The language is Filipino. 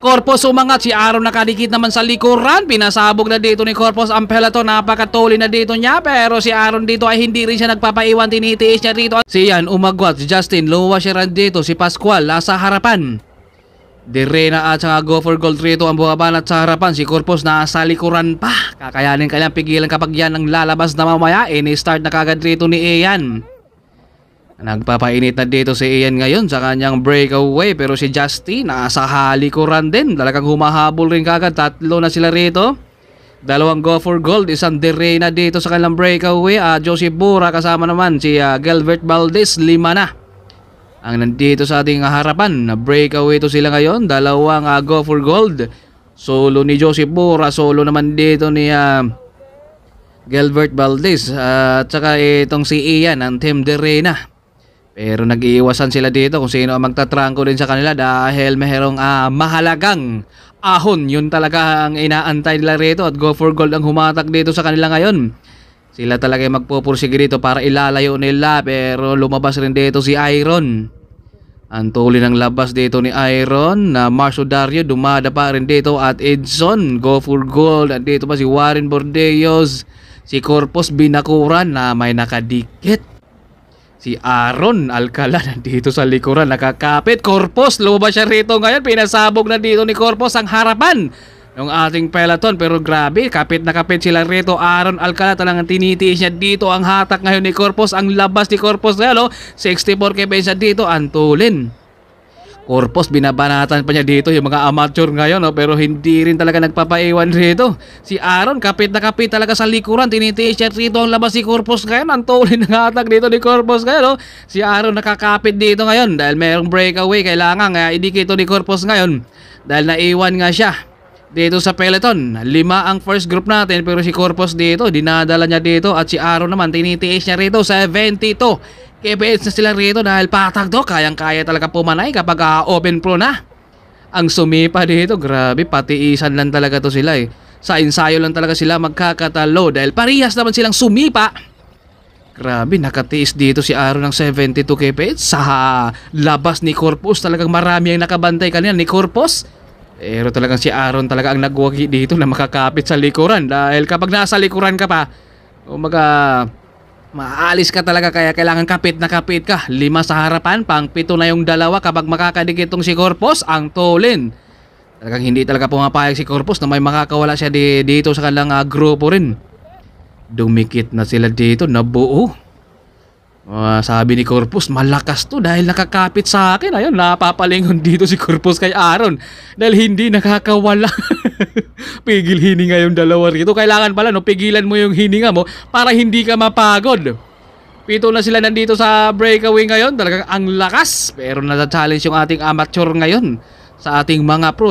Corpus umangat, si Aaron nakadikit naman sa likuran. Pinasabog na dito ni Corpus ang peloton. Napakatuli na dito niya, pero si Aaron dito ay hindi rin siya nagpapaiwan. Tinitiis niya rito. Si Ian umagwat, si Justin luwa siya rin dito. Si Pascual nasa harapan. Direna at saka Go for Gold rito ang bumabanat sa harapan. Si Corpus nasa likuran pa. Kakayanin kanyang pigilan kapag yan ang lalabas na mamaya. Ini-start na kagad rito ni Ian. Nagpapainit na dito si Ian ngayon sa kanyang breakaway, pero si Justin nasa halikuran din. Talagang humahabol rin kagad. Tatlo na sila rito. Dalawang Go for Gold, isang Direna dito sa kanilang breakaway. Joseph Bura kasama naman si Gilbert Valdez, 5 na ang nandito sa ating harapan. Breakaway to sila ngayon. Dalawang Go for Gold. Solo ni Joseph Bura, solo naman dito ni Gilbert Valdez. At saka itong si Ian, ang Team Direna. Pero nag-iiwasan sila dito kung sino ang magtatrangko din sa kanila dahil mayroong mahalagang ahon. Yun talaga ang inaantay nila rito at Go for Gold ang humatak dito sa kanila ngayon. Sila talaga yung magpupursige dito para ilalayo nila, pero lumabas rin dito si Iron. Ang tuloy ng labas dito ni Iron na Marcio Dario dumada pa rin dito at Edson. Go for Gold at dito pa si Warren Bordeos. Si Corpus binakuran na may nakadikit. Si Aaron Alcala nandito sa likuran, nakakapit. Corpus, lumabas siya rito ngayon. Pinasabog na dito ni Corpus ang harapan ng ating peloton. Pero grabe, kapit na kapit sila rito. Aaron Alcala talagang tinitiis niya dito ang hatak ngayon ni Corpus. Ang labas ni Corpus ngayon, 64 kph dito, antulin. Corpus, binabanatan pa niya dito yung mga amateur ngayon, pero hindi rin talaga nagpapaiwan rito. Si Aaron, kapit na kapit talaga sa likuran. Tinitiis siya rito ang labas si Corpus ngayon. Ang tuloy ng atak dito ni Corpus ngayon. Si Aaron nakakapit dito ngayon dahil mayroong breakaway. Kailangan idikito ni Corpus ngayon dahil naiwan nga siya dito sa peloton. 5 ang first group natin, pero si Corpus dito, dinadala niya dito. At si Aaron naman, tinitiis niya rito. 72 kph na sila rito dahil patag to. Kayang-kaya talaga pumanay kapag open pro na ang sumipa dito. Grabe, patiisan lang talaga to sila Sa ensayo lang talaga sila magkakatalo dahil parehas naman silang sumipa. Grabe, nakatiis dito si Aaron ng 72 kph. Sa labas ni Corpus, talagang marami ang nakabantay kanina ni Corpus. Pero talagang si Aaron talaga ang nagwagi dito na makakapit sa likuran. Dahil kapag nasa likuran ka pa, maalis ka talaga, kaya kailangan kapit na kapit ka. 5 sa harapan, pang 7 na yung dalawa kapag makakadikit tong si Corpus, ang tolin. Talagang hindi talaga pumapayag si Corpus na may makakawala siya dito sa kanilang grupo rin. Dumikit na sila dito, nabuo. Sabi ni Corpus, malakas to dahil nakakapit sa akin. Ayun, napapalingon dito si Corpus kay Aaron dahil hindi nakakawala. Pigil hininga yung dalawa rito. Kailangan pala pigilan mo yung hininga mo para hindi ka mapagod. 7 na sila nandito sa breakaway ngayon. Talagang ang lakas. Pero nasa-challenge yung ating amateur ngayon sa ating mga pro.